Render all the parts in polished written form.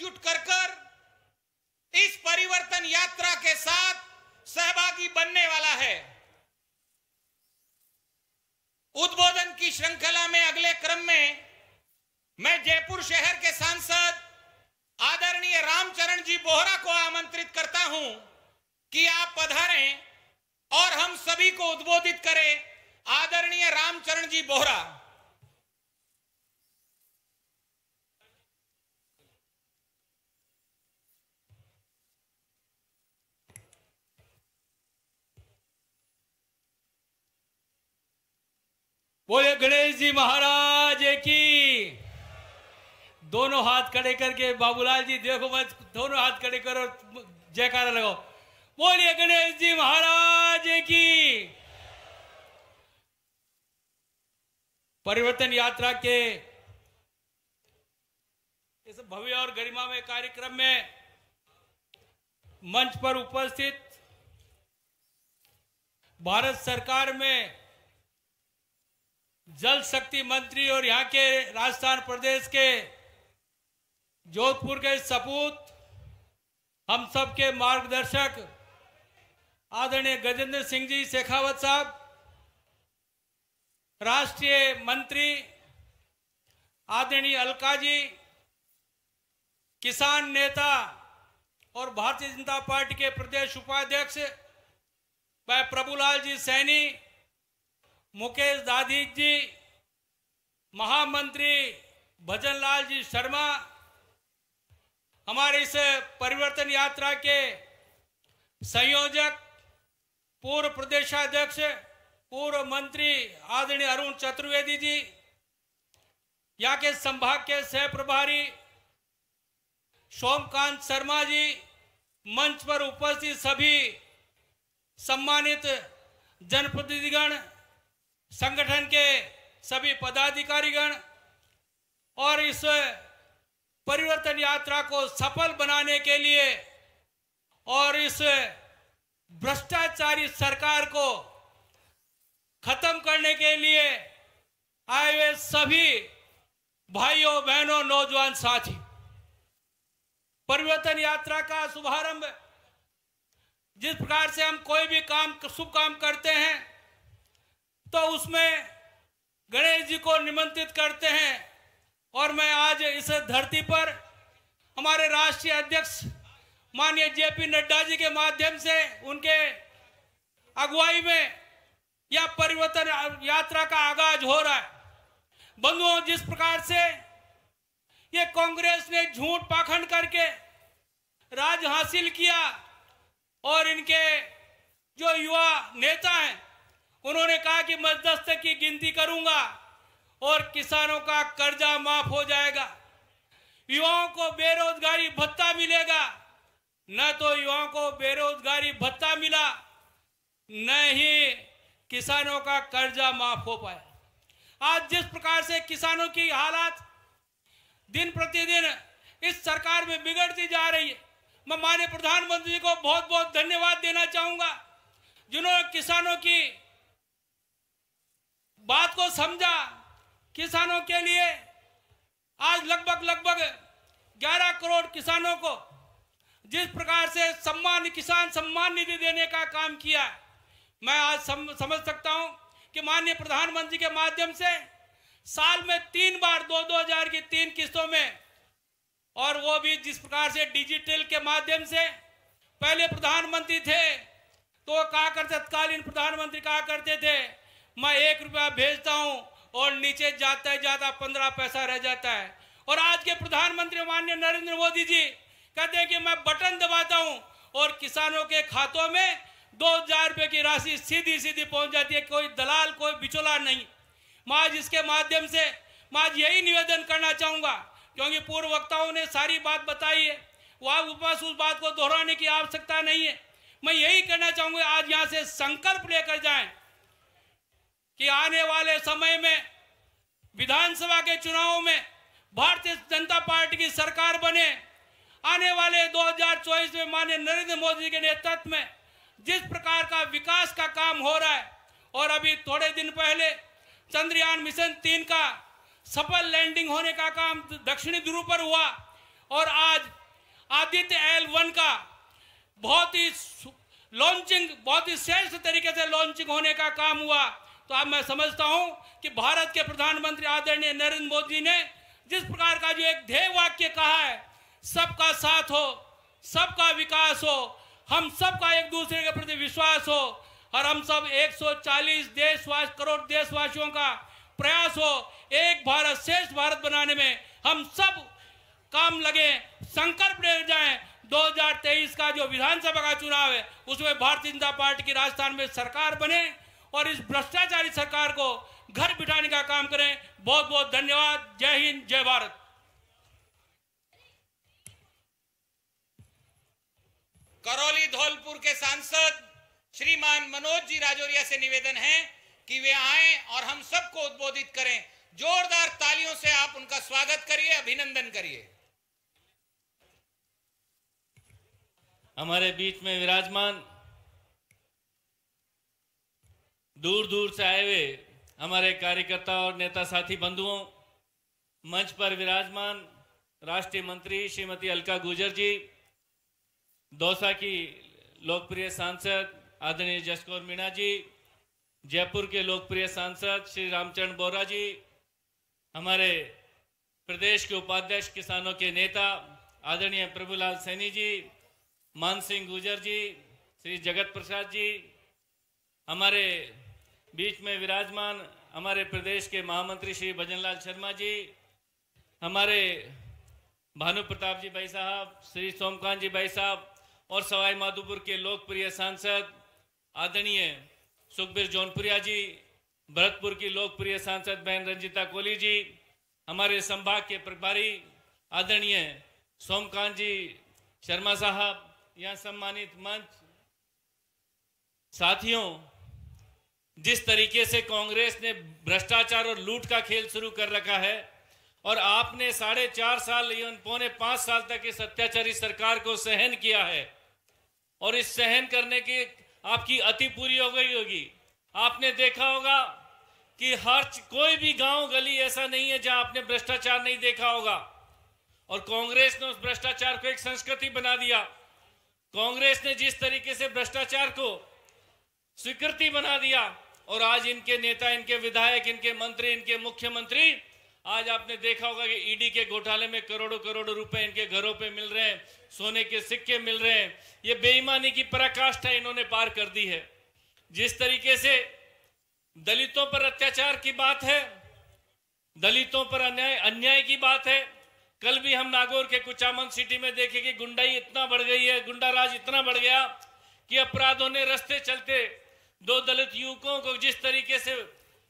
एकजुट कर इस परिवर्तन यात्रा के साथ सहभागी बनने वाला है। उद्बोधन की श्रृंखला में अगले क्रम में मैं जयपुर शहर के सांसद आदरणीय रामचरण जी बोहरा को आमंत्रित करता हूं कि आप पधारें और हम सभी को उद्बोधित करें। आदरणीय रामचरण जी बोहरा। बोले गणेश जी महाराज की। दोनों हाथ खड़े करके बाबूलाल जी देखो, मत दोनों हाथ खड़े करो, जयकारा लगाओ। बोलिए गणेश जी महाराज की। परिवर्तन यात्रा के इस भव्य और गरिमामय कार्यक्रम में मंच पर उपस्थित भारत सरकार में जल शक्ति मंत्री और यहाँ के राजस्थान प्रदेश के जोधपुर के सपूत, हम सब के मार्गदर्शक आदरणीय गजेंद्र सिंह जी शेखावत साहब, राष्ट्रीय मंत्री आदरणीय अलका जी, किसान नेता और भारतीय जनता पार्टी के प्रदेश उपाध्यक्ष भाई प्रभुलाल जी सैनी, मुकेश दादी जी, महामंत्री भजनलाल जी शर्मा, हमारे इस परिवर्तन यात्रा के संयोजक पूर्व प्रदेशाध्यक्ष पूर्व मंत्री आदरणीय अरुण चतुर्वेदी जी, यहाँ के संभाग के सह प्रभारी सोमकांत शर्मा जी, मंच पर उपस्थित सभी सम्मानित जनप्रतिनिधिगण, संगठन के सभी पदाधिकारीगण और इस परिवर्तन यात्रा को सफल बनाने के लिए और इस भ्रष्टाचारी सरकार को खत्म करने के लिए आए हुए सभी भाइयों बहनों नौजवान साथी, परिवर्तन यात्रा का शुभारंभ जिस प्रकार से हम कोई भी काम शुभ काम करते हैं तो उसमें गणेश जी को निमंत्रित करते हैं। और मैं आज इस धरती पर हमारे राष्ट्रीय अध्यक्ष माननीय जेपी नड्डा जी के माध्यम से उनके अगुवाई में यह परिवर्तन यात्रा का आगाज हो रहा है। बंधुओं, जिस प्रकार से ये कांग्रेस ने झूठ पाखंड करके राज हासिल किया और इनके जो युवा नेता हैं उन्होंने कहा कि मैं 10 तक की गिनती करूंगा और किसानों का कर्जा माफ हो जाएगा, युवाओं को बेरोजगारी भत्ता मिलेगा। न तो युवाओं को बेरोजगारी भत्ता मिला, न ही किसानों का कर्जा माफ हो पाया। आज जिस प्रकार से किसानों की हालात दिन प्रतिदिन इस सरकार में बिगड़ती जा रही है, मैं माननीय प्रधानमंत्री जी को बहुत बहुत धन्यवाद देना चाहूंगा जिन्होंने किसानों की बात को समझा। किसानों के लिए आज लगभग 11 करोड़ किसानों को जिस प्रकार से किसान सम्मान निधि देने का काम किया, मैं आज समझ सकता हूं कि माननीय प्रधानमंत्री के माध्यम से साल में 3 बार 2-2 हजार की 3 किस्तों में, और वो भी जिस प्रकार से डिजिटल के माध्यम से। पहले प्रधानमंत्री थे तो कहा करते, तत्कालीन प्रधानमंत्री कहा करते थे मैं 1 रुपया भेजता हूं और नीचे जाता ही जाता 15 पैसा रह जाता है। और आज के प्रधानमंत्री माननीय नरेंद्र मोदी जी कहते हैं कि मैं बटन दबाता हूं और किसानों के खातों में 2000 रुपये की राशि सीधी पहुंच जाती है, कोई दलाल कोई बिचौला नहीं। मैं आज इसके माध्यम से मैं आज यही निवेदन करना चाहूंगा, क्योंकि पूर्व वक्ताओं ने सारी बात बताई है, वह उपवास उस बात को दोहराने की आवश्यकता नहीं है। मैं यही कहना चाहूंगा, आज यहां से संकल्प लेकर जाएं कि आने वाले समय में विधानसभा के चुनावों में भारतीय जनता पार्टी की सरकार बने। आने वाले 2024 में माननीय नरेंद्र मोदी के नेतृत्व में जिस प्रकार का विकास का काम हो रहा है, और अभी थोड़े दिन पहले चंद्रयान मिशन 3 का सफल लैंडिंग होने का काम दक्षिणी ध्रुव पर हुआ, और आज आदित्य L1 का बहुत ही लॉन्चिंग, बहुत ही श्रेष्ठ तरीके से लॉन्चिंग होने का काम हुआ। तो अब मैं समझता हूं कि भारत के प्रधानमंत्री आदरणीय नरेंद्र मोदी ने जिस प्रकार का जो एक ध्येय वाक्य कहा है, सबका साथ हो, सबका विकास हो, हम सबका एक दूसरे के प्रति विश्वास हो और हम सब 140 करोड़ देशवासियों का प्रयास हो, एक भारत श्रेष्ठ भारत बनाने में हम सब काम लगे, संकल्प ले जाएं। 2023 का जो विधानसभा का चुनाव है उसमें भारतीय जनता पार्टी की राजस्थान में सरकार बने और इस भ्रष्टाचारी सरकार को घर बिठाने का काम करें। बहुत बहुत धन्यवाद। जय हिंद, जय भारत। करौली धौलपुर के सांसद श्रीमान मनोज जी राजौरिया से निवेदन है कि वे आएं और हम सबको उद्बोधित करें। जोरदार तालियों से आप उनका स्वागत करिए, अभिनंदन करिए। हमारे बीच में विराजमान दूर दूर से आए हुए हमारे कार्यकर्ता और नेता साथी बंधुओं, मंच पर विराजमान राष्ट्रीय मंत्री श्रीमती अलका गुर्जर जी, दौसा की लोकप्रिय सांसद आदरणीय जसकौर मीणा जी, जयपुर के लोकप्रिय सांसद श्री रामचरण बोहरा जी, हमारे प्रदेश के उपाध्यक्ष किसानों के नेता आदरणीय प्रभुलाल सैनी जी, मान सिंह गुर्जर जी, श्री जगत प्रसाद जी, हमारे बीच में विराजमान हमारे प्रदेश के महामंत्री श्री भजनलाल शर्मा जी, हमारे भानु प्रताप जी भाई साहब, श्री सोमकांत जी भाई साहब और सवाई माधोपुर के लोकप्रिय सांसद आदरणीय सुखबीर जौनपुरिया जी, भरतपुर की लोकप्रिय सांसद बहन रंजिता कोहली जी, हमारे संभाग के प्रभारी आदरणीय सोमकांत जी शर्मा साहब, यहाँ सम्मानित मंच साथियों, जिस तरीके से कांग्रेस ने भ्रष्टाचार और लूट का खेल शुरू कर रखा है और आपने 4.5 साल पौने 5 साल तक इस अत्याचारी सरकार को सहन किया है और इस सहन करने की आपकी अति पूरी हो गई होगी। आपने देखा होगा कि कोई भी गांव गली ऐसा नहीं है जहां आपने भ्रष्टाचार नहीं देखा होगा और कांग्रेस ने उस भ्रष्टाचार को एक संस्कृति बना दिया। कांग्रेस ने जिस तरीके से भ्रष्टाचार को स्वीकृति बना दिया और आज इनके नेता, इनके विधायक, इनके मंत्री, इनके मुख्यमंत्री, आज आपने देखा होगा कि ईडी के घोटाले में करोड़ों करोड़ों रुपए इनके घरों पे मिल रहे हैं, सोने के सिक्के मिल रहे हैं। ये बेईमानी की पराकाष्ठा इन्होंने पार कर दी है। जिस तरीके से दलितों पर अत्याचार की बात है, दलितों पर अन्याय की बात है। कल भी हम नागौर के कुचामन सिटी में देखे कि गुंडाई इतना बढ़ गई है, गुंडा राज इतना बढ़ गया कि अपराधों ने रास्ते चलते 2 दलित युवकों को जिस तरीके से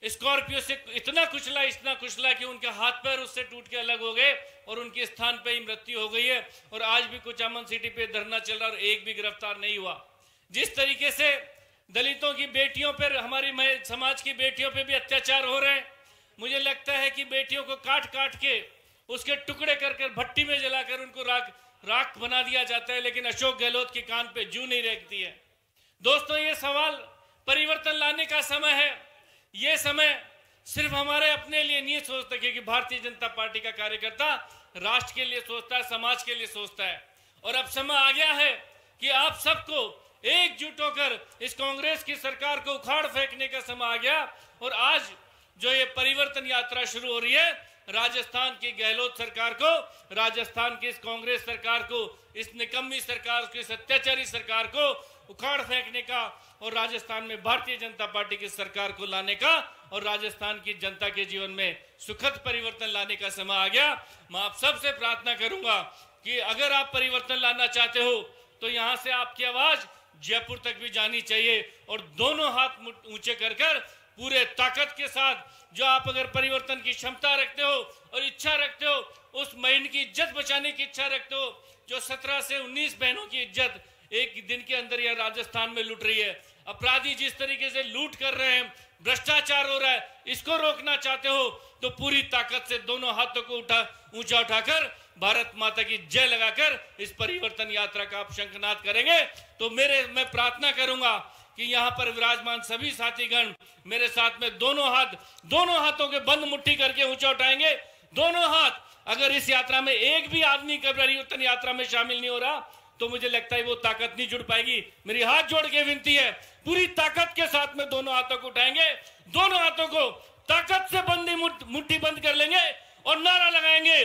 स्कॉर्पियो से इतना कुचला कि उनके हाथ पैर उससे टूट के अलग हो गए और उनके स्थान पे ही मृत्यु हो गई है। और आज भी कुचामन सिटी पे धरना चल रहा और एक भी गिरफ्तार नहीं हुआ। जिस तरीके से दलितों की बेटियों पर, हमारी समाज की बेटियों पे भी अत्याचार हो रहे हैं। मुझे लगता है कि बेटियों को काट काट के उसके टुकड़े कर भट्टी में जलाकर उनको राख बना दिया जाता है, लेकिन अशोक गहलोत के कान पे जू नहीं रेंगती है। दोस्तों, ये सवाल परिवर्तन लाने का समय है। ये समय सिर्फ हमारे अपने लिए नहीं सोचता, क्योंकि भारतीय जनता पार्टी का कार्यकर्ता राष्ट्र के लिए सोचता है, समाज के लिए सोचता है। और अब समय आ गया है कि आप सबको एकजुट होकर इस कांग्रेस की सरकार को उखाड़ फेंकने का समय आ गया। और आज जो ये परिवर्तन यात्रा शुरू हो रही है, राजस्थान की गहलोत सरकार को, राजस्थान की इस कांग्रेस सरकार को, इस निकम्मी सरकार को, इस अत्याचारी सरकार को उखाड़ फेंकने का और राजस्थान में भारतीय जनता पार्टी की सरकार को लाने का और राजस्थान की जनता के जीवन में सुखद परिवर्तन लाने का समय आ गया। मैं आप सबसे प्रार्थना करूंगा कि अगर आप परिवर्तन लाना चाहते हो तो यहां से आपकी आवाज जयपुर तक भी जानी चाहिए और दोनों हाथ ऊंचे कर पूरे ताकत के साथ, जो आप अगर परिवर्तन की क्षमता रखते हो और इच्छा रखते हो, उस बहन की इज्जत बचाने की इच्छा रखते हो, जो 17 से 19 बहनों की इज्जत एक दिन के अंदर यह राजस्थान में लूट रही है। अपराधी जिस तरीके से लूट कर रहे हैं, भ्रष्टाचार हो रहा है, इसको रोकना चाहते हो तो पूरी ताकत से दोनों हाथों को ऊंचा उठाकर भारत माता की जय लगाकर इस परिवर्तन यात्रा का आप शंखनाद करेंगे। तो मैं प्रार्थना करूंगा कि यहाँ पर विराजमान सभी साथीगण मेरे साथ में दोनों हाथों के बंद मुट्ठी करके ऊंचा उठाएंगे। दोनों हाथ अगर इस यात्रा में एक भी आदमी परिवर्तन यात्रा में शामिल नहीं हो रहा तो मुझे लगता है वो ताकत नहीं जुड़ पाएगी। मेरी हाथ जोड़ के विनती है, पूरी ताकत के साथ में दोनों हाथों को उठाएंगे, दोनों हाथों को ताकत से मुट्ठी बंद कर लेंगे और नारा लगाएंगे,